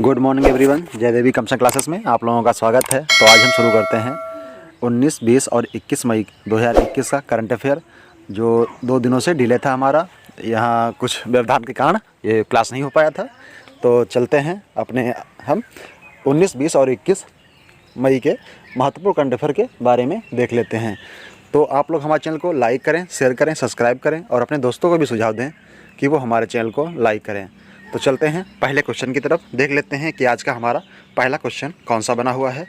Good morning everyone. जय देवी कम्पशन classes में आप लोगों का स्वागत है। तो आज हम शुरू करते हैं 19, 20 और 21 मई 2021 का करंट अफेयर, जो 2 दिनों से डिले था हमारा। यहाँ कुछ व्यवधान के कारण ये क्लास नहीं हो पाया था। तो चलते हैं अपने हम 19, 20 और 21 मई के महत्वपूर्ण करंट अफेयर के बारे में देख लेते हैं। तो आप लोग हमारे चैनल को लाइक करें, शेयर करें, सब्सक्राइब करें और अपने दोस्तों को भी सुझाव दें कि वो हमारे चैनल को लाइक करें। तो चलते हैं पहले क्वेश्चन की तरफ, देख लेते हैं कि आज का हमारा पहला क्वेश्चन कौन सा बना हुआ है।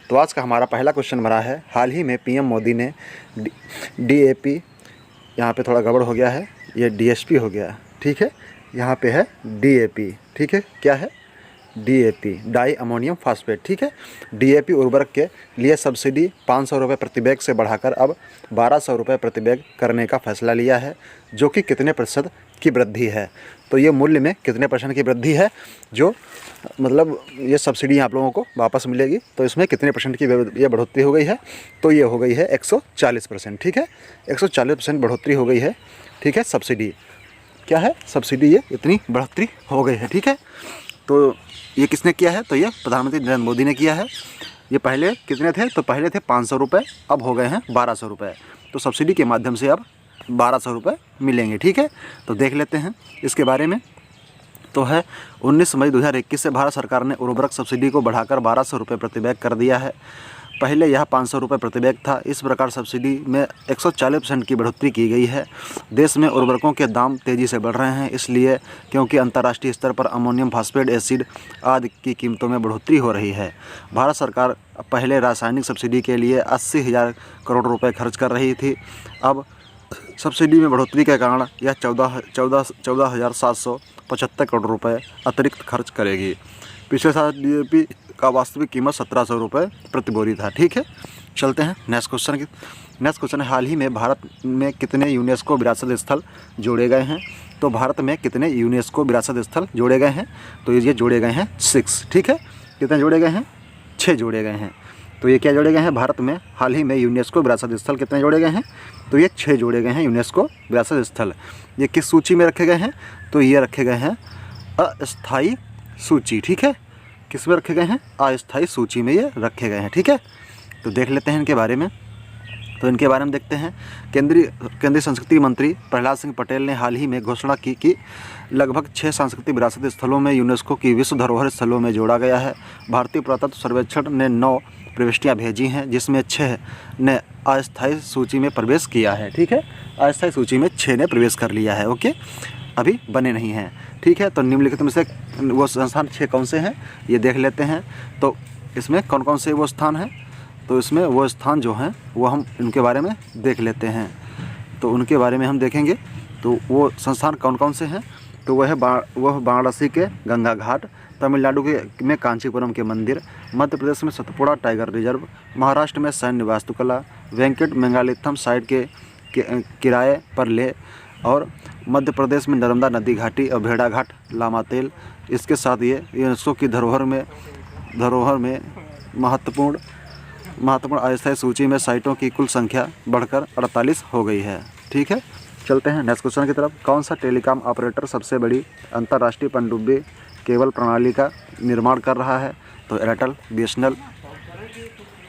तो आज का हमारा पहला क्वेश्चन बना है, हाल ही में पीएम मोदी ने डीएपी, यहाँ पे थोड़ा गड़बड़ हो गया है, ये डीएसपी हो गया, ठीक है, यहाँ पे है डीएपी, ठीक है, क्या है डीएपी, डाई अमोनियम फास्फेट, ठीक है। डीएपी उर्वरक के लिए सब्सिडी 500 रुपये प्रति बैग से बढ़ाकर अब 1200 रुपये प्रति बैग करने का फैसला लिया है, जो कि कितने प्रतिशत की वृद्धि है। तो ये मूल्य में कितने परसेंट की वृद्धि है, जो मतलब ये सब्सिडी आप लोगों को वापस मिलेगी। तो इसमें कितने परसेंट की ये बढ़ोतरी हो गई है, तो ये हो गई है 140%, ठीक है, 140% बढ़ोतरी हो गई है, ठीक है। सब्सिडी क्या है, सब्सिडी ये इतनी बढ़ोतरी हो गई है, ठीक है। तो ये किसने किया है, तो ये प्रधानमंत्री नरेंद्र मोदी ने किया है। ये पहले कितने थे, तो पहले थे 500 रुपये, अब हो गए हैं 1200 रुपये। तो सब्सिडी के माध्यम से अब 1200 रुपये मिलेंगे, ठीक है। तो देख लेते हैं इसके बारे में। तो है 19 मई 2021 से भारत सरकार ने उर्वरक सब्सिडी को बढ़ाकर 1200 रुपये प्रति बैग कर दिया है। पहले यह 500 रुपये प्रति बैग था। इस प्रकार सब्सिडी में 140% की बढ़ोतरी की गई है। देश में उर्वरकों के दाम तेज़ी से बढ़ रहे हैं, इसलिए क्योंकि अंतर्राष्ट्रीय स्तर पर अमोनियम फास्फेट एसिड आदि की कीमतों में बढ़ोतरी हो रही है। भारत सरकार पहले रासायनिक सब्सिडी के लिए 80,000 करोड़ रुपये खर्च कर रही थी। अब सब्सिडी में बढ़ोतरी के कारण यह 14,775 करोड़ रुपये अतिरिक्त खर्च करेगी। पिछले साल डीएपी का वास्तविक कीमत 1700 रुपये प्रति बोरी था, ठीक है। चलते हैं नेक्स्ट क्वेश्चन की। नेक्स्ट क्वेश्चन है, हाल ही में भारत में कितने यूनेस्को विरासत स्थल जोड़े गए हैं। तो भारत में कितने यूनेस्को विरासत स्थल जोड़े गए हैं, तो ये जोड़े गए हैं 6, ठीक है। कितने जोड़े गए हैं, 6 जोड़े गए हैं। तो ये क्या जोड़े गए हैं, भारत में हाल ही में यूनेस्को विरासत स्थल कितने जोड़े गए हैं, तो ये 6 जोड़े गए हैं यूनेस्को विरासत स्थल। ये किस सूची में रखे गए हैं, तो ये रखे गए हैं अस्थायी सूची, ठीक है। किस में रखे गए हैं, अस्थायी सूची में ये रखे गए हैं, ठीक है। तो देख लेते हैं इनके बारे में। तो इनके बारे में देखते हैं। केंद्रीय संस्कृति मंत्री प्रहलाद सिंह पटेल ने हाल ही में घोषणा की कि लगभग 6 सांस्कृतिक विरासत स्थलों में यूनेस्को की विश्व धरोहर स्थलों में जोड़ा गया है। भारतीय पुरातत्व सर्वेक्षण ने 9 प्रविष्टियाँ भेजी हैं, जिसमें 6 ने अस्थायी सूची में प्रवेश किया है, ठीक है। अस्थायी सूची में 6 ने प्रवेश कर लिया है, ओके, अभी बने नहीं हैं, ठीक है। तो निम्नलिखित में से वो संस्थान 6 कौन से हैं, ये देख लेते हैं। तो इसमें कौन कौन से वो स्थान हैं, तो इसमें वो स्थान जो हैं वो हम इनके बारे में देख लेते हैं। तो उनके बारे में हम देखेंगे। तो वो संस्थान कौन कौन से हैं, तो वह वाराणसी के गंगा घाट, तमिलनाडु के में कांचीपुरम के मंदिर, मध्य प्रदेश में सतपुड़ा टाइगर रिजर्व, महाराष्ट्र में सैन्य वास्तुकला, वेंकट मेगालिथम साइट के किराए पर ले, और मध्य प्रदेश में नर्मदा नदी घाटी और भेड़ा घाट लामातेल। इसके साथ ये यूनेस्को की धरोहर में महत्वपूर्ण अस्थायी सूची में साइटों की कुल संख्या बढ़कर 48 हो गई है, ठीक है। चलते हैं नेक्स्ट क्वेश्चन की तरफ। कौन सा टेलीकॉम ऑपरेटर सबसे बड़ी अंतर्राष्ट्रीय पनडुब्बी केबल प्रणाली का निर्माण कर रहा है, तो एयरटेल, बीएसएनएल,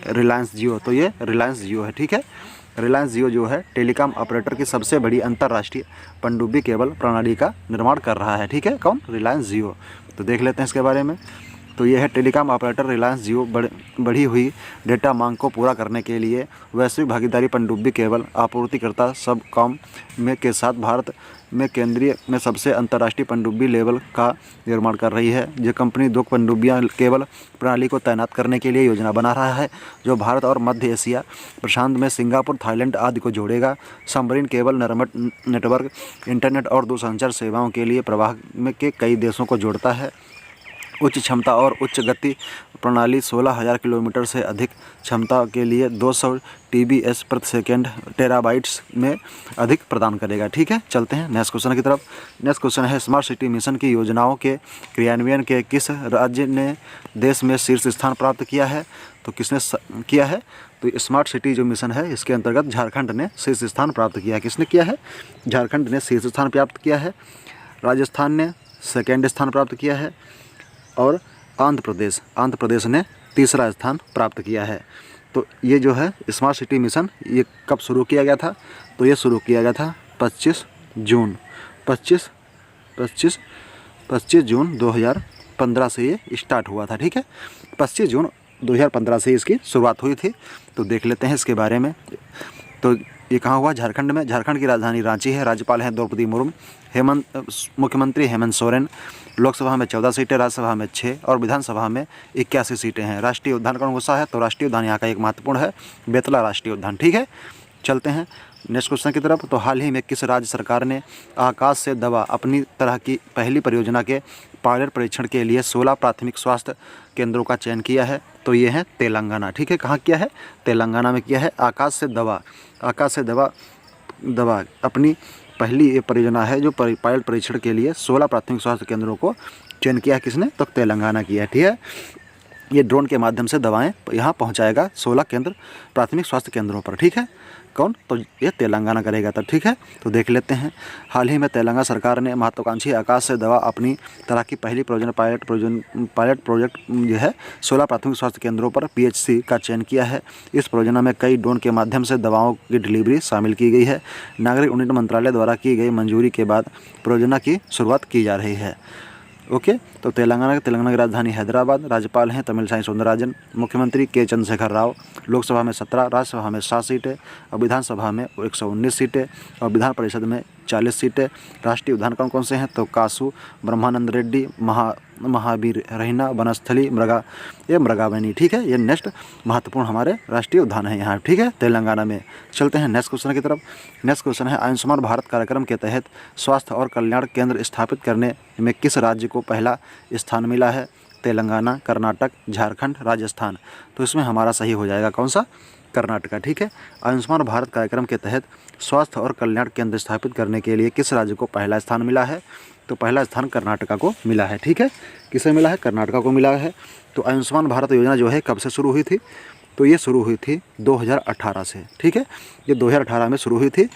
रिलायंस जियो। तो ये रिलायंस जियो है, ठीक है। रिलायंस जियो जो है टेलीकॉम ऑपरेटर की सबसे बड़ी अंतर्राष्ट्रीय पनडुब्बी केबल प्रणाली का निर्माण कर रहा है, ठीक है। कौन, रिलायंस जियो। तो देख लेते हैं इसके बारे में। तो यह है टेलीकॉम ऑपरेटर रिलायंस जियो बढ़ी हुई डेटा मांग को पूरा करने के लिए वैश्विक भागीदारी पनडुब्बी केबल आपूर्तिकर्ता सबकॉम के साथ भारत में केंद्रीय में सबसे अंतर्राष्ट्रीय पनडुब्बी लेवल का निर्माण कर रही है। ये कंपनी 2 पनडुब्बियां केबल प्रणाली को तैनात करने के लिए योजना बना रहा है, जो भारत और मध्य एशिया प्रशांत में सिंगापुर, थाईलैंड आदि को जोड़ेगा। सबमरीन केबल नेटवर्क इंटरनेट और दूरसंचार सेवाओं के लिए प्रवाह में के कई देशों को जोड़ता है। उच्च क्षमता और उच्च गति प्रणाली 16,000 किलोमीटर से अधिक क्षमता के लिए 200 TBS प्रति सेकेंड टेराबाइट्स में अधिक प्रदान करेगा, ठीक है। चलते हैं नेक्स्ट क्वेश्चन की तरफ। नेक्स्ट क्वेश्चन है, स्मार्ट सिटी मिशन की योजनाओं के क्रियान्वयन के किस राज्य ने देश में शीर्ष स्थान प्राप्त किया है, तो किसने किया है, तो स्मार्ट सिटी जो मिशन है इसके अंतर्गत झारखंड ने शीर्ष स्थान प्राप्त किया है। किसने किया है, झारखंड ने शीर्ष स्थान प्राप्त किया है। राजस्थान ने सेकेंड स्थान प्राप्त किया है और आंध्र प्रदेश ने तीसरा स्थान प्राप्त किया है। तो ये जो है स्मार्ट सिटी मिशन, ये कब शुरू किया गया था? तो ये शुरू किया गया था 25 जून 2015 से ये स्टार्ट हुआ था। ठीक है, 25 जून 2015 से इसकी शुरुआत हुई थी। तो देख लेते हैं इसके बारे में। तो ये कहाँ हुआ? झारखंड में। झारखंड की राजधानी रांची है। राज्यपाल हैं द्रौपदी मुर्मू। मुख्यमंत्री हेमंत सोरेन। लोकसभा में 14 सीटें, राज्यसभा में 6 और विधानसभा में 81 सीटें हैं। राष्ट्रीय उद्यान कौन सा है? तो राष्ट्रीय उद्यान यहाँ का एक महत्वपूर्ण है, बेतला राष्ट्रीय उद्यान। ठीक है, चलते हैं नेक्स्ट क्वेश्चन की तरफ। तो हाल ही में किस राज्य सरकार ने आकाश से दवा अपनी तरह की पहली परियोजना के पायलट परीक्षण के लिए 16 प्राथमिक स्वास्थ्य केंद्रों का चयन किया है? तो ये है तेलंगाना। ठीक है, कहाँ किया है? तेलंगाना में किया है। आकाश से दवा अपनी पहली ये परियोजना है जो पायलट परीक्षण के लिए 16 प्राथमिक स्वास्थ्य केंद्रों को चयन किया है। किसने? तो तेलंगाना किया है। ठीक है, ये ड्रोन के माध्यम से दवाएं यहाँ पहुँचाएगा 16 प्राथमिक स्वास्थ्य केंद्रों पर। ठीक है, कौन? तो ये तेलंगाना करेगा तब। ठीक है, तो देख लेते हैं। हाल ही में तेलंगाना सरकार ने महत्वाकांक्षी आकाश से दवा अपनी तरह की पहली पायलट प्रोजेक्ट जो है 16 प्राथमिक स्वास्थ्य केंद्रों पर PHC का चयन किया है। इस परियोजना में कई ड्रोन के माध्यम से दवाओं की डिलीवरी शामिल की गई है। नागरिक उड्डयन मंत्रालय द्वारा की गई मंजूरी के बाद परियोजना की शुरुआत की जा रही है। ओके, तो तेलंगाना की राजधानी हैदराबाद। राज्यपाल हैं तमिलसाई सौंदरराजन। मुख्यमंत्री के चंद्रशेखर राव। लोकसभा में 17, राज्यसभा में 7 सीटें और विधानसभा में 119 सीटें और विधान परिषद में 40 सीटें। राष्ट्रीय उद्यान कौन से हैं? तो कासू, ब्रह्मानंद रेड्डी, महावीर रहीना, वनस्थली, मृगावनी। ठीक है, ये नेक्स्ट महत्वपूर्ण हमारे राष्ट्रीय उद्यान है यहाँ। ठीक है, तेलंगाना में। चलते हैं नेक्स्ट क्वेश्चन की तरफ। नेक्स्ट क्वेश्चन है आयुष्मान भारत कार्यक्रम के तहत स्वास्थ्य और कल्याण केंद्र स्थापित करने में किस राज्य को पहला स्थान मिला है? तेलंगाना, कर्नाटक, झारखंड, राजस्थान। तो इसमें हमारा सही हो जाएगा कौन सा? कर्नाटक। ठीक है, आयुष्मान भारत कार्यक्रम के तहत स्वास्थ्य और कल्याण केंद्र स्थापित करने के लिए किस राज्य को पहला स्थान मिला है? तो पहला स्थान कर्नाटक को मिला है। ठीक है, किसे मिला है? कर्नाटक को मिला है। तो आयुष्मान भारत योजना जो है कब से शुरू हुई थी? तो ये शुरू हुई थी 2018 से। ठीक है, ये 2018 में शुरू हुई थी।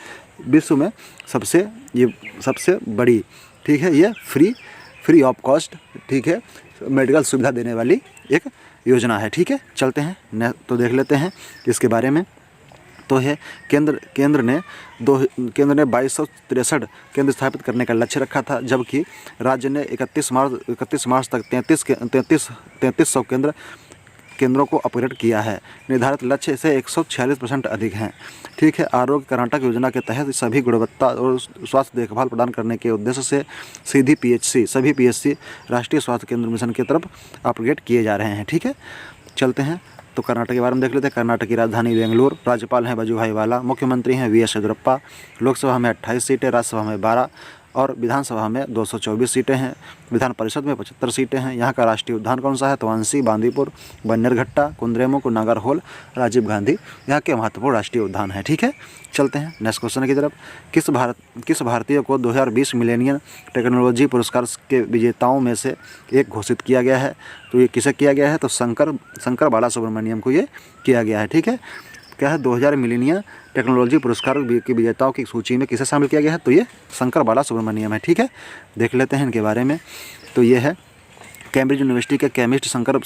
विश्व में सबसे बड़ी, ठीक है, ये फ्री ऑफ कॉस्ट, ठीक है, मेडिकल सुविधा देने वाली एक योजना है। ठीक है, चलते हैं तो देख लेते हैं इसके बारे में। तो है केंद्र ने 2263 केंद्र स्थापित करने का लक्ष्य रखा था, जबकि राज्य ने 31 मार्च तक 3300 केंद्रों को अपग्रेड किया है। निर्धारित लक्ष्य से 146% अधिक हैं। ठीक है, आरोग्य कर्नाटक योजना के तहत सभी गुणवत्ता और स्वास्थ्य देखभाल प्रदान करने के उद्देश्य से सभी PHC राष्ट्रीय स्वास्थ्य केंद्र मिशन की तरफ अपग्रेड किए जा रहे हैं। ठीक है, चलते हैं तो कर्नाटक के बारे में देख लेते हैं। कर्नाटक की राजधानी बेंगलुरु। राज्यपाल हैं वजुभाई वाला। मुख्यमंत्री हैं VS येदियुरप्पा। लोकसभा में 28 सीटें, राज्यसभा में 12 और विधानसभा में 224 सीटें हैं। विधान परिषद में 75 सीटें हैं। यहाँ का राष्ट्रीय उद्यान कौन सा है? तो अंसी, बांदीपुर, बन्नेरघट्टा, कुंद्रेमुख, नागरहोल, राजीव गांधी यहाँ के महत्वपूर्ण राष्ट्रीय उद्यान है। ठीक है, चलते हैं नेक्स्ट क्वेश्चन की तरफ। किस भारतीय को 2020 मिलेनियम टेक्नोलॉजी पुरस्कार के विजेताओं में से एक घोषित किया गया है? तो ये किसे किया गया है? तो शंकर बालासुब्रमण्यम को ये किया गया है। ठीक है, क्या है? 2000 मिलेनियम टेक्नोलॉजी पुरस्कार के विजेताओं की सूची में किसे शामिल किया गया है? तो ये शंकर बालासुब्रमण्यम है। ठीक है, देख लेते हैं इनके बारे में। तो ये है कैम्ब्रिज यूनिवर्सिटी के केमिस्ट शंकर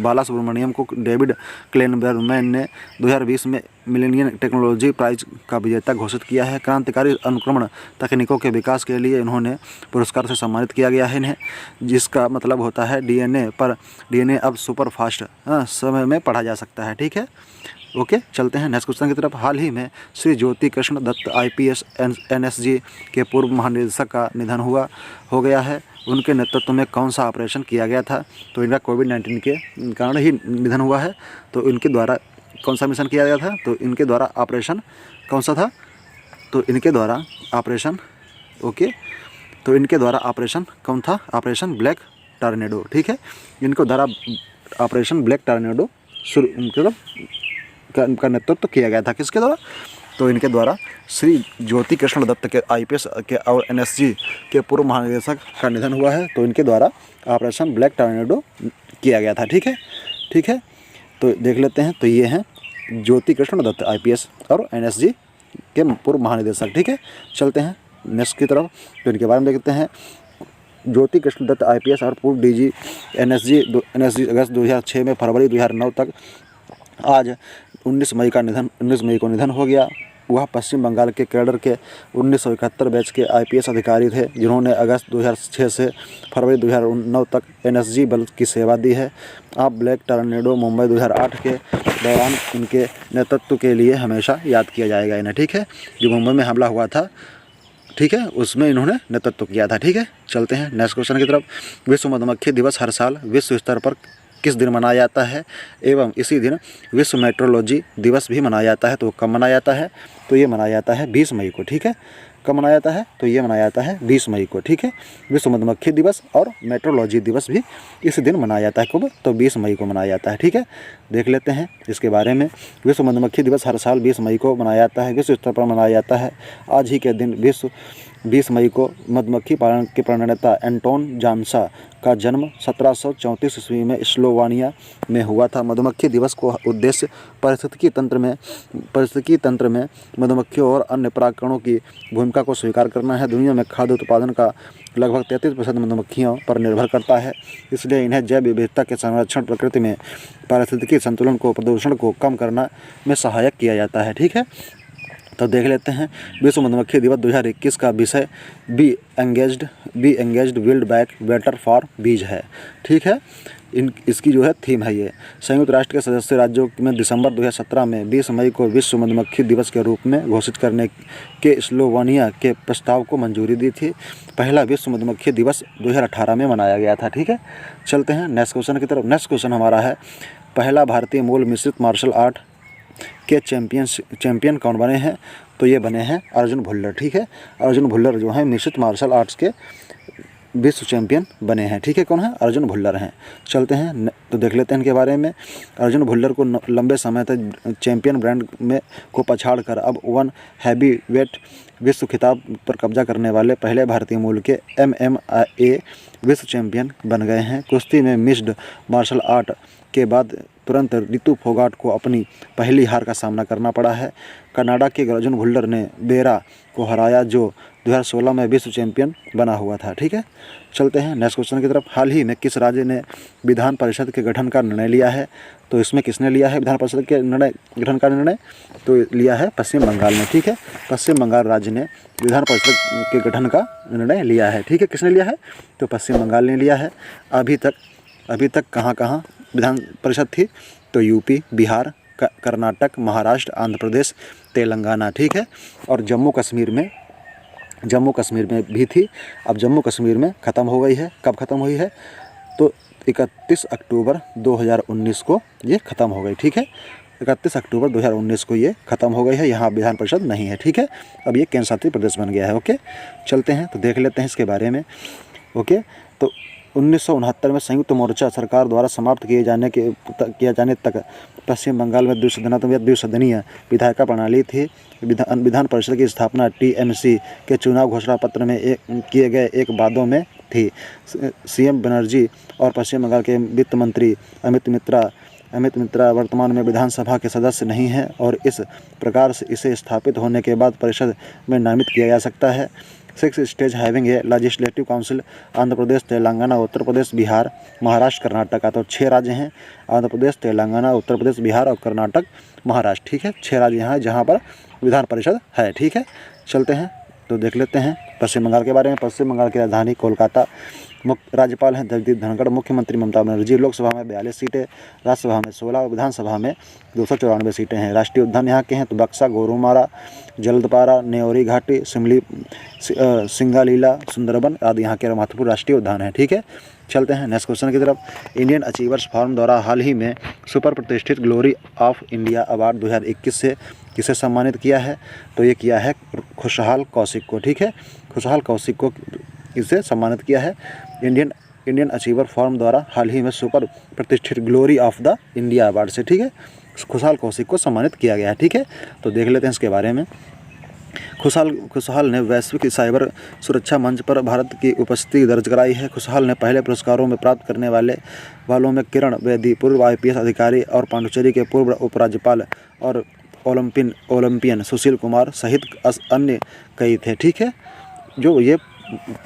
बालासुब्रमण्यम को डेविड क्लेनबर्मैन ने 2020 में मिलेनियम टेक्नोलॉजी प्राइज का विजेता घोषित किया है। क्रांतिकारी अनुक्रमण तकनीकों के विकास के लिए इन्होंने पुरस्कार से सम्मानित किया गया है इन्हें, जिसका मतलब होता है DNA अब सुपर फास्ट समय में पढ़ा जा सकता है। ठीक है, ओके, चलते हैं नेक्स्ट क्वेश्चन की तरफ। हाल ही में श्री ज्योति कृष्ण दत्त IPS NSG के पूर्व महानिदेशक का निधन हो गया है। उनके नेतृत्व में कौन सा ऑपरेशन किया गया था? तो इनका कोविड-19 के कारण ही निधन हुआ है। तो इनके द्वारा कौन सा मिशन किया गया था? तो इनके द्वारा ऑपरेशन कौन सा था? तो इनके द्वारा ऑपरेशन ऑपरेशन कौन था? Operation black tornado. ठीक है, इनको द्वारा ऑपरेशन ब्लैक टॉर्नेडो मतलब का नेतृत्व किया गया था। किसके द्वारा? तो इनके द्वारा श्री ज्योति कृष्ण दत्त के IPS के और NSG के पूर्व महानिदेशक का निधन हुआ है। तो इनके द्वारा ऑपरेशन ब्लैक टॉर्नेडो किया गया था। ठीक है, तो देख लेते हैं। तो ये हैं ज्योति कृष्ण दत्त IPS और NSG के पूर्व महानिदेशक। ठीक है, चलते हैं नेक्स्ट की तरफ। तो इनके बारे में देखते हैं। ज्योति कृष्ण दत्त IPS और पूर्व DG NSG अगस्त 2006 में फरवरी 2009 तक। आज 19 मई को निधन हो गया। वह पश्चिम बंगाल के कैडर के 1971 बैच के IPS अधिकारी थे, जिन्होंने अगस्त 2006 से फरवरी 2009 तक NSG बल की सेवा दी है। आप ब्लैक टॉर्नेडो मुंबई 2008 के दौरान इनके नेतृत्व के लिए हमेशा याद किया जाएगा इन्हें, ठीक है। जो मुंबई में हमला हुआ था, ठीक है, उसमें इन्होंने नेतृत्व किया था, ठीक है। चलते हैं नेक्स्ट क्वेश्चन की तरफ। विश्व मधुमक्खी दिवस हर साल विश्व स्तर पर किस दिन मनाया जाता है एवं इसी दिन विश्व मेट्रोलॉजी दिवस भी मनाया जाता है। तो कब मनाया जाता है? तो ये मनाया जाता है 20 मई को, ठीक है। कब मनाया जाता है? तो ये मनाया जाता है 20 मई को, ठीक है। विश्व मधुमक्खी दिवस और मेट्रोलॉजी दिवस भी इस दिन मनाया जाता है। कब? तो 20 मई को मनाया जाता है, ठीक है। देख लेते हैं इसके बारे में। विश्व मधुमक्खी दिवस हर साल 20 मई को मनाया जाता है, विश्व स्तर पर मनाया जाता है। आज ही के दिन 20 मई को मधुमक्खी पालन के प्रणेता एंटोन जानसा का जन्म 1734 ईस्वी में स्लोवानिया में हुआ था। मधुमक्खी दिवस को उद्देश्य पारिस्थितिकी तंत्र में मधुमक्खियों और अन्य परागकणों की भूमिका को स्वीकार करना है। दुनिया में खाद्य उत्पादन का लगभग 33% मधुमक्खियों पर निर्भर करता है, इसलिए इन्हें जैव विविधता के संरक्षण, प्रकृति में पारिस्थितिकी संतुलन को, प्रदूषण को कम करना में सहायक किया जाता है, ठीक है। तो देख लेते हैं विश्व मधुमक्खी दिवस 2021 का विषय be engaged build back better for bees है, ठीक है। इसकी जो है थीम है ये। संयुक्त राष्ट्र के सदस्य राज्यों में दिसंबर 2017 में 20 मई को विश्व मधुमक्खी दिवस के रूप में घोषित करने के स्लोवानिया के प्रस्ताव को मंजूरी दी थी। पहला विश्व मधुमक्खी दिवस 2018 में मनाया गया था, ठीक है। चलते हैं नेक्स्ट क्वेश्चन की तरफ। नेक्स्ट क्वेश्चन हमारा है, पहला भारतीय मूल मिश्रित मार्शल आर्ट के चैंपियन कौन बने हैं? तो ये बने हैं अर्जुन भुल्लर, ठीक है। अर्जुन भुल्लर जो हैं मिश्रित मार्शल आर्ट्स के विश्व चैंपियन बने हैं, ठीक है। कौन है? अर्जुन भुल्लर हैं। चलते हैं तो देख लेते हैं इनके बारे में। अर्जुन भुल्लर को लंबे समय तक चैंपियन ब्रांड में को पछाड़ कर अब 1 हैवी वेट विश्व खिताब पर कब्जा करने वाले पहले भारतीय मूल के MMA विश्व चैंपियन बन गए हैं। कुश्ती में मिक्स्ड मार्शल आर्ट के बाद तुरंत रितु फोगाट को अपनी पहली हार का सामना करना पड़ा है। कनाडा के अर्जुन भुल्लर ने बेरा को हराया, जो 2016 में विश्व चैंपियन बना हुआ था, ठीक है। चलते हैं नेक्स्ट क्वेश्चन की तरफ। हाल ही में किस राज्य ने विधान परिषद के गठन का निर्णय लिया है? तो इसमें किसने लिया है विधान परिषद के गठन का निर्णय? तो लिया है पश्चिम बंगाल ने, ठीक है। पश्चिम बंगाल राज्य ने विधान परिषद के गठन का निर्णय लिया है, ठीक है। किसने लिया है? तो पश्चिम बंगाल ने लिया है। अभी तक कहाँ विधान परिषद थी? तो यूपी, बिहार, कर्नाटक, महाराष्ट्र, आंध्र प्रदेश, तेलंगाना, ठीक है। और जम्मू कश्मीर में भी थी। अब जम्मू कश्मीर में ख़त्म हो गई है। कब ख़त्म हुई है? तो 31 अक्टूबर 2019 को ये ख़त्म हो गई, ठीक है। 31 अक्टूबर 2019 को ये ख़त्म हो गई है। यहाँ विधान परिषद नहीं है, ठीक है। अब ये केंद्र शासित प्रदेश बन गया है, ओके। चलते हैं तो देख लेते हैं इसके बारे में, ओके। तो 1969 में संयुक्त मोर्चा सरकार द्वारा समाप्त किए जाने तक पश्चिम बंगाल में द्विसदनीय विधायिका प्रणाली थी। विधान परिषद की स्थापना TMC के चुनाव घोषणा पत्र में किए गए एक वादों में थी। CM बनर्जी और पश्चिम बंगाल के वित्त मंत्री अमित मित्रा वर्तमान में विधानसभा के सदस्य नहीं हैं और इस प्रकार से इसे स्थापित होने के बाद परिषद में नामित किया जा सकता है। 6 state having a legislative council Andhra Pradesh, Telangana, Uttar Pradesh, Bihar, Maharashtra, Karnataka. तो 6 राज्य हैं, आंध्र प्रदेश, तेलंगाना, उत्तर प्रदेश, बिहार और कर्नाटक, महाराष्ट्र, ठीक है। 6 राज्य यहाँ हैं जहाँ पर विधान परिषद है, ठीक है। चलते हैं तो देख लेते हैं पश्चिम बंगाल के बारे में। पश्चिम बंगाल की राजधानी कोलकाता। राज्यपाल हैं जगदीप धनखड़। मुख्यमंत्री ममता बनर्जी। लोकसभा में 42 सीटें, राज्यसभा में 16 और विधानसभा में 294 सीटें हैं। राष्ट्रीय उद्यान यहाँ के हैं तो बक्सा, गोरुमारा, जलदपारा, नेओरी घाटी, सिंगालीला, सुंदरबन आदि यहाँ के महत्वपूर्ण राष्ट्रीय उद्यान हैं, ठीक है। चलते हैं नेक्स्ट क्वेश्चन की तरफ। इंडियन अचीवर्स फोरम द्वारा हाल ही में सुपर प्रतिष्ठित ग्लोरी ऑफ इंडिया अवार्ड 2021 से किसे सम्मानित किया है? तो ये किया है खुशहाल कौशिक को, ठीक है। खुशहाल कौशिक को इसे सम्मानित किया है इंडियन अचीवर फोरम द्वारा हाल ही में सुपर प्रतिष्ठित glory of the India award से, ठीक है। खुशहाल कौशिक को सम्मानित किया गया है, ठीक है। तो देख लेते हैं इसके बारे में। खुशहाल ने वैश्विक साइबर सुरक्षा मंच पर भारत की उपस्थिति दर्ज कराई है। खुशहाल ने पहले पुरस्कारों में प्राप्त करने वालों में किरण बेदी, पूर्व IPS अधिकारी और पांडिचेरी के पूर्व उपराज्यपाल और ओलंपियन सुशील कुमार सहित अन्य कई थे, ठीक है। जो ये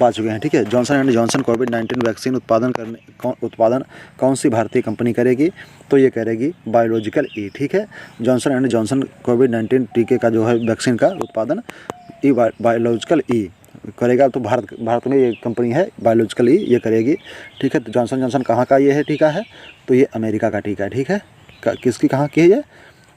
पा चुके हैं, ठीक है। Johnson and Johnson covid vaccine उत्पादन कौन सी भारतीय कंपनी करेगी? तो ये करेगी बायोलॉजिकल ई, ठीक है। जॉनसन एंड जॉनसन कोविड-19 टीके का जो है वैक्सीन का उत्पादन बायोलॉजिकल ई करेगा। तो भारत में ये कंपनी है बायोलॉजिकल ई, ये करेगी, ठीक है। तो जॉनसन जॉनसन कहाँ का ये है टीका है? तो ये अमेरिका का टीका है, ठीक है। किसकी कहाँ की है ये?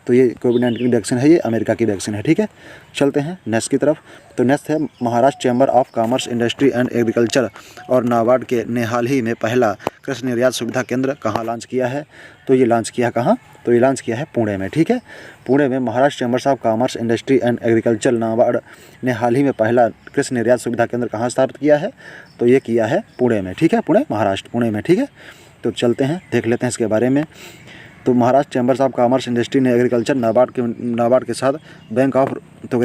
तो ये कोविड-19 वैक्सीन है, ये अमेरिका की वैक्सीन है, ठीक है। चलते हैं नेक्स्ट की तरफ। तो नेक्स्ट है Maharashtra chamber of commerce, industry and agriculture और नाबार्ड ने हाल ही में पहला कृषि निर्यात सुविधा केंद्र कहाँ लॉन्च किया है? तो ये लॉन्च किया कहाँ? तो ये लॉन्च किया है पुणे में, ठीक है। पुणे में Maharashtra chambers of commerce, industry and agriculture NABARD ने हाल ही में पहला कृषि निर्यात सुविधा केंद्र कहाँ स्थापित किया है? तो ये किया है पुणे में, ठीक है। पुणे, महाराष्ट्र, पुणे में, ठीक है। तो चलते हैं, देख लेते हैं इसके बारे में। तो Maharashtra chambers of commerce, industry and agriculture NABARD के साथ बैंक ऑफ, तो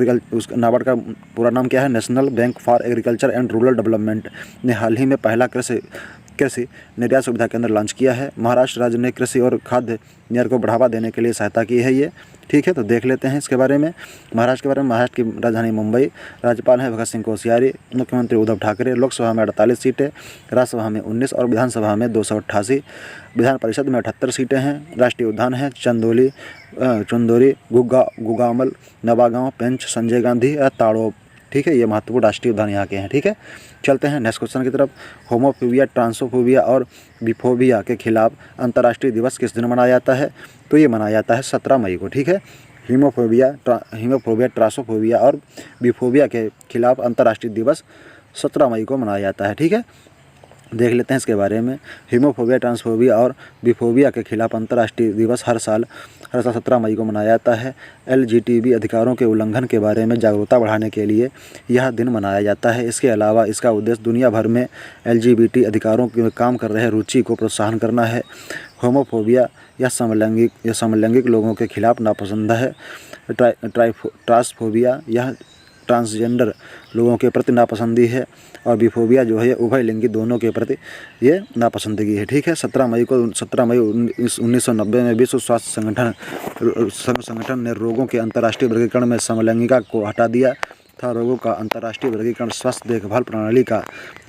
नाबार्ड का पूरा नाम क्या है? National bank for agriculture and rural development ने हाल ही में पहला कृषि निर्यात सुविधा केंद्र लॉन्च किया है। महाराष्ट्र राज्य ने कृषि और खाद्य निर्यात को बढ़ावा देने के लिए सहायता की है ये, ठीक है। तो देख लेते हैं इसके बारे में, महाराष्ट्र के बारे में। महाराष्ट्र की राजधानी मुंबई, राज्यपाल हैं भगत सिंह कोश्यारी, मुख्यमंत्री उद्धव ठाकरे, लोकसभा में 48 सीटें, राज्यसभा में 19 और विधानसभा में 288, विधान परिषद में 78 सीटें हैं। राष्ट्रीय उद्यान है चंदोरी, गुगामल, नवागांव, पेंच, संजय गांधी और ताड़ोब, ठीक है। ये महत्वपूर्ण राष्ट्रीय उद्यान यहाँ के हैं, ठीक है। चलते हैं नेक्स्ट क्वेश्चन की तरफ। होमोफोबिया, ट्रांसफोबिया और बिफोबिया के खिलाफ अंतर्राष्ट्रीय दिवस किस दिन मनाया जाता है? तो ये मनाया जाता है 17 मई को, ठीक है। हीमोफोबिया, ट्रांसफोबिया और बिफोबिया के खिलाफ अंतर्राष्ट्रीय दिवस 17 मई को मनाया जाता है, ठीक है। देख लेते हैं इसके बारे में। हीमोफोबिया, ट्रांसफोबिया और बिफोबिया के खिलाफ अंतर्राष्ट्रीय दिवस हर साल 17 मई को मनाया जाता है। LGBT अधिकारों के उल्लंघन के बारे में जागरूकता बढ़ाने के लिए यह दिन मनाया जाता है। इसके अलावा इसका उद्देश्य दुनिया भर में LGBT अधिकारों में काम कर रहे रुचि को प्रोत्साहन करना है। होमोफोबिया या समलैंगिक लोगों के खिलाफ नापसंद है। ट्रांसफोबिया यह ट्रांसजेंडर लोगों के प्रति नापसंदी है। और बिफोबिया जो है ये उभय लिंगी दोनों के प्रति ये नापसंदगी है, ठीक है। 17 मई 1990 में विश्व स्वास्थ्य संगठन ने रोगों के अंतर्राष्ट्रीय वर्गीकरण में समलैंगिकता को हटा दिया था। रोगों का अंतर्राष्ट्रीय वर्गीकरण स्वास्थ्य देखभाल प्रणाली का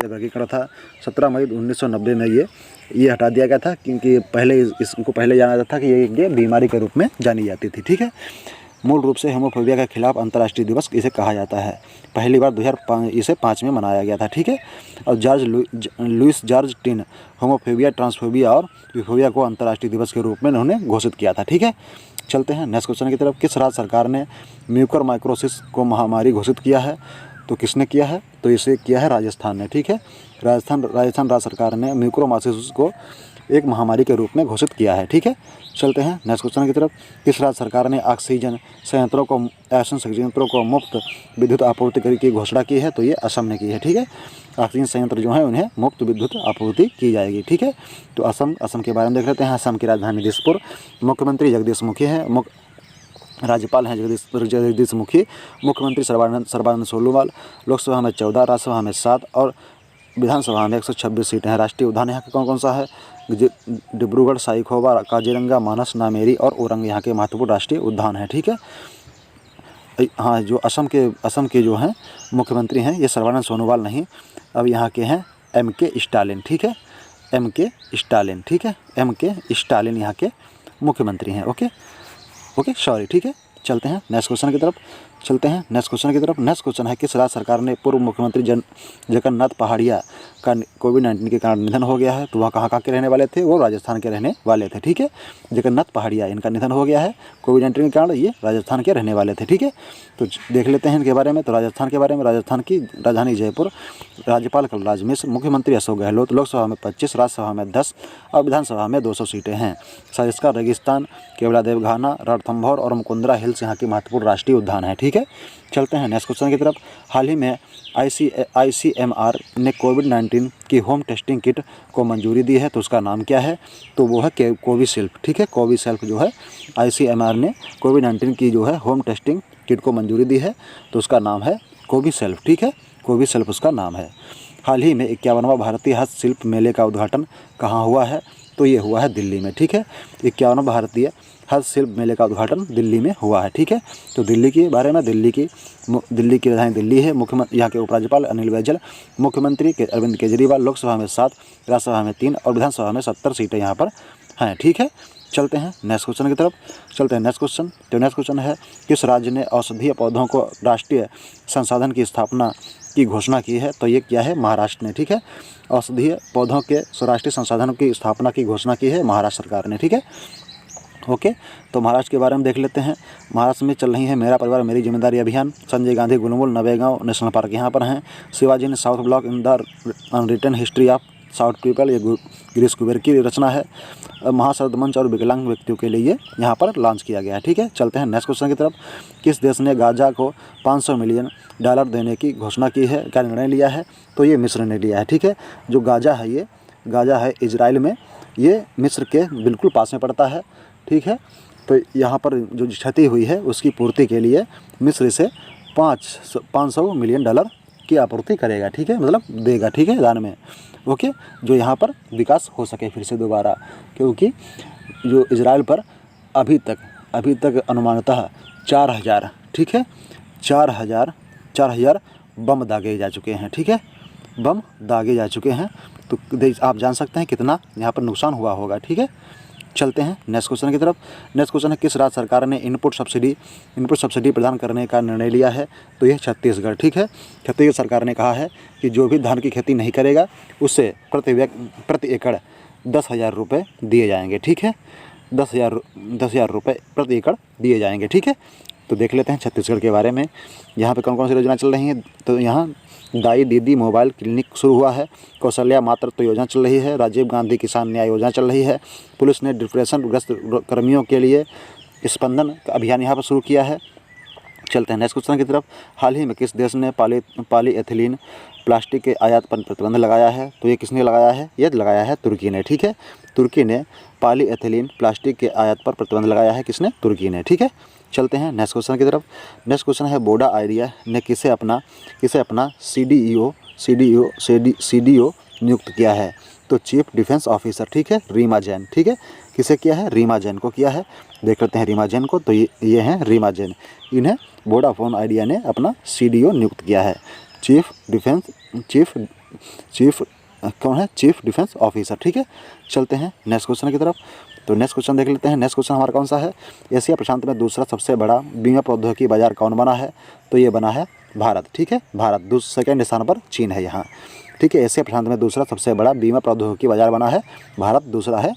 यह वर्गीकरण था। 17 मई 1990 में ये हटा दिया गया था, क्योंकि इसको पहले जाना जाता था कि ये बीमारी के रूप में जानी जाती थी, ठीक है। मूल रूप से होमोफोबिया के खिलाफ अंतर्राष्ट्रीय दिवस इसे कहा जाता है। पहली बार 2005 में मनाया गया था, ठीक है। और Louis George Tin homophobia, transphobia और बिफोबिया को अंतर्राष्ट्रीय दिवस के रूप में उन्होंने घोषित किया था, ठीक है। चलते हैं नेक्स्ट क्वेश्चन की तरफ। किस राज्य सरकार ने म्यूकरमाइकोसिस को महामारी घोषित किया है? तो किसने किया है? तो इसे किया है राजस्थान ने, ठीक है। राजस्थान राज्य सरकार ने म्यूकरमाइकोसिस को एक महामारी के रूप में घोषित किया है, ठीक है। चलते हैं नेक्स्ट क्वेश्चन की तरफ। किस राज्य सरकार ने ऑक्सीजन संयंत्रों को मुफ्त विद्युत आपूर्ति की घोषणा की है? तो ये असम ने की है, ठीक है। ऑक्सीजन संयंत्र जो है उन्हें मुफ्त विद्युत आपूर्ति की जाएगी, ठीक है। तो असम के बारे में देख लेते हैं। असम की राजधानी दिसपुर, मुख्यमंत्री जगदीश मुखी हैं, राज्यपाल हैं जगदीश मुखी, मुख्यमंत्री सर्बानंद सोनोवाल, लोकसभा में 14, राज्यसभा में 7 और विधानसभा में 126 सीटें हैं। राष्ट्रीय उद्यान यहाँ का कौन कौन सा है? डिब्रूगढ़, साईखोवा, काजीरंगा, मानस, नामेरी और ओरंग यहाँ के महत्वपूर्ण राष्ट्रीय उद्यान हैं, ठीक है। हाँ, जो असम के जो हैं मुख्यमंत्री हैं ये सर्बानंद सोनोवाल नहीं, अब यहाँ के हैं MK स्टालिन, ठीक है। MK स्टालिन, ठीक है। MK स्टालिन यहाँ के मुख्यमंत्री हैं, ओके सॉरी, ठीक है। चलते हैं नेक्स्ट क्वेश्चन की तरफ। नेक्स्ट क्वेश्चन है किस राज्य सरकार ने पूर्व मुख्यमंत्री जगन्नाथ पहाड़िया का कोविड-19 के कारण निधन हो गया है? तो वह कहाँ के रहने वाले थे? वो राजस्थान के रहने वाले थे, ठीक है। जगन्नाथ पहाड़िया, इनका निधन हो गया है कोविड-19 के कारण, ये राजस्थान के रहने वाले थे, ठीक है। तो देख लेते हैं इनके बारे में। तो राजस्थान के बारे में, राजस्थान की राजधानी जयपुर, राज्यपाल कलराज मिश्र, मुख्यमंत्री अशोक गहलोत, लोकसभा में 25, राज्यसभा में 10 और विधानसभा में 200 सीटें हैं। सरिस्का रेगिस्तान, केवलादेव घाना, रणथंभौर और मुकुंदरा हिल्स यहाँ की महत्वपूर्ण राष्ट्रीय उद्यान है, ठीक है। चलते हैं नेक्स्ट क्वेश्चन की तरफ। हाल ही में ICMR ने कोविड-19 की होम टेस्टिंग किट को मंजूरी दी है, तो उसका नाम क्या है? तो वो है कोविशील्ड, ठीक है। कोविशील्ड जो है ICMR ने कोविड-19 की जो है होम टेस्टिंग किट को मंजूरी दी है, तो उसका नाम है कोविशील्ड, ठीक है। कोविशील्ड उसका नाम है। हाल ही में 51वां भारतीय हस्तशिल्प मेले का उद्घाटन कहाँ हुआ है? तो ये हुआ है दिल्ली में, ठीक है। 51वां भारतीय हस्तशिल्प मेले का उद्घाटन दिल्ली में हुआ है, ठीक है। तो दिल्ली के बारे में, दिल्ली की राजधानी दिल्ली है। मुख्यमंत्री यहाँ के उपराज्यपाल अनिल बैजल, मुख्यमंत्री के अरविंद केजरीवाल, लोकसभा में 7, राज्यसभा में 3 और विधानसभा में 70 सीटें यहाँ पर हैं, ठीक है। चलते हैं नेक्स्ट क्वेश्चन की तरफ। चलते हैं नेक्स्ट क्वेश्चन। तो नेक्स्ट क्वेश्चन है, किस राज्य ने औषधीय पौधों को राष्ट्रीय संसाधन की स्थापना की घोषणा की है? तो ये क्या है? महाराष्ट्र ने, ठीक है। औषधीय पौधों के राष्ट्रीय संसाधनों की स्थापना की घोषणा की है महाराष्ट्र सरकार ने, ठीक है। ओके, तो महाराष्ट्र के बारे में देख लेते हैं। महाराष्ट्र में चल रही है मेरा परिवार मेरी जिम्मेदारी अभियान। संजय गांधी गुलमूल नवेगांव नेशनल पार्क यहाँ पर हैं। शिवाजी ने south block in the unwritten history of south people, ये गिरीश कुबेर की रचना है। महाशब्द मंच और विकलांग व्यक्तियों के लिए यहाँ पर लॉन्च किया गया है, ठीक है। चलते हैं नेक्स्ट क्वेश्चन की तरफ। किस देश ने गाजा को $500 मिलियन देने की घोषणा की है, क्या निर्णय लिया है? तो ये मिस्र ने लिया है, ठीक है। जो गाजा है, ये गाजा है इजराइल में, ये मिस्र के बिल्कुल पास में पड़ता है, ठीक है। तो यहाँ पर जो क्षति हुई है उसकी पूर्ति के लिए मिस्र से $500 मिलियन की आपूर्ति करेगा, ठीक है, मतलब देगा, ठीक है, दान में। ओके, जो यहाँ पर विकास हो सके फिर से दोबारा, क्योंकि जो इजराइल पर अभी तक अनुमानतः 4000, ठीक है, 4000 बम दागे जा चुके हैं, ठीक है, बम दागे जा चुके हैं। तो आप जान सकते हैं कितना यहाँ पर नुकसान हुआ होगा, ठीक है। चलते हैं नेक्स्ट क्वेश्चन की तरफ। नेक्स्ट क्वेश्चन है, किस राज्य सरकार ने इनपुट सब्सिडी प्रदान करने का निर्णय लिया है? तो यह छत्तीसगढ़, ठीक है। छत्तीसगढ़ सरकार ने कहा है कि जो भी धान की खेती नहीं करेगा उससे प्रति एकड़ 10,000 रुपये दिए जाएंगे, ठीक है। 10,000 रुपये प्रति एकड़ दिए जाएंगे, ठीक है। तो देख लेते हैं छत्तीसगढ़ के बारे में, यहाँ पे कौन कौन सी योजना चल रही हैं। तो यहाँ दाई दीदी मोबाइल क्लिनिक शुरू हुआ है, कौशल्या मातृत्व योजना चल रही है, राजीव गांधी किसान न्याय योजना चल रही है, पुलिस ने डिप्रेशन ग्रस्त कर्मियों के लिए स्पंदन अभियान यहाँ पर शुरू किया है। चलते हैं नेक्स्ट क्वेश्चन की तरफ। हाल ही में किस देश ने पॉलीएथिलीन प्लास्टिक के आयात पर प्रतिबंध लगाया है? तो ये किसने लगाया है? ये लगाया है तुर्की ने, ठीक है। तुर्की ने पॉलीएथिलीन प्लास्टिक के आयात पर प्रतिबंध लगाया है, किसने? तुर्की ने, ठीक है। चलते हैं नेक्स्ट क्वेश्चन की तरफ। नेक्स्ट क्वेश्चन है, वोडा आइडिया ने किसे अपना सीडीओ नियुक्त किया है? तो चीफ डिफेंस ऑफिसर, ठीक है, रीमा जैन, ठीक है। किसे किया है? रीमा जैन को किया है। देख लेते हैं रीमा जैन को। तो ये हैं रीमा जैन, इन्हें वोडाफोन आइडिया ने अपना सीडीओ नियुक्त किया है। चीफ डिफेंस ऑफिसर, ठीक है। चलते हैं नेक्स्ट क्वेश्चन की तरफ। तो नेक्स्ट क्वेश्चन देख लेते हैं। नेक्स्ट क्वेश्चन हमारा कौन सा है? एशिया प्रशांत में दूसरा सबसे बड़ा बीमा प्रौद्योगिकी बाजार कौन बना है? तो ये बना है भारत, ठीक है। भारत सेकंड स्थान पर चीन है यहाँ, ठीक है। एशिया प्रशांत में दूसरा सबसे बड़ा बीमा प्रौद्योगिकी बाजार बना है भारत, दूसरा है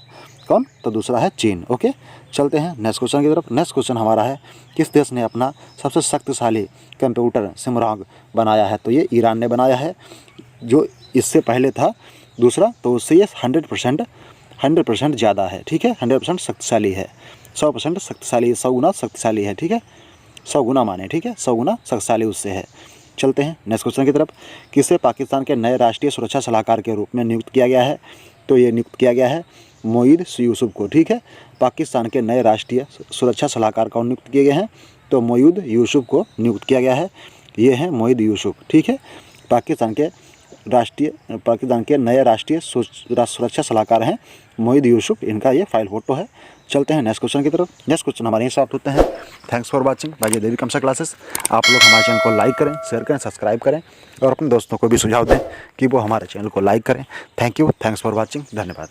कौन? तो दूसरा है चीन। ओके, चलते हैं नेक्स्ट क्वेश्चन की तरफ। नेक्स्ट क्वेश्चन हमारा है, किस देश ने अपना सबसे शक्तिशाली कंप्यूटर सिमराग बनाया है? तो ये ईरान ने बनाया है। जो इससे पहले था दूसरा, तो उससे ये 100% ज़्यादा है, ठीक है। 100% शक्तिशाली है, 100% शक्तिशाली, 100 गुना शक्तिशाली है, ठीक है। 100 गुना माने, ठीक है, 100 गुना शक्तिशाली उससे है। चलते हैं नेक्स्ट क्वेश्चन की तरफ। किसे पाकिस्तान के नए राष्ट्रीय सुरक्षा सलाहकार के रूप में नियुक्त किया गया है? तो ये नियुक्त किया गया है मोईद यूसुफ को, ठीक है। पाकिस्तान के नए राष्ट्रीय सुरक्षा सलाहकार कौन नियुक्त किए गए हैं? तो मोईद यूसुफ को नियुक्त किया गया है। ये हैं मोईद यूसुफ, ठीक है। पाकिस्तान के नए राष्ट्रीय सुरक्षा सलाहकार हैं मोईद यूसुफ, इनका ये फाइल फोटो है। चलते हैं नेक्स्ट क्वेश्चन की तरफ। नेक्स्ट क्वेश्चन हमारे यहाँ समाप्त होते हैं। Thanks for watching by Devi Kamsa classes. आप लोग हमारे चैनल को लाइक करें, शेयर करें, सब्सक्राइब करें और अपने दोस्तों को भी सुझाव दें कि वो हमारे चैनल को लाइक करें। Thank you, thanks for watching, धन्यवाद।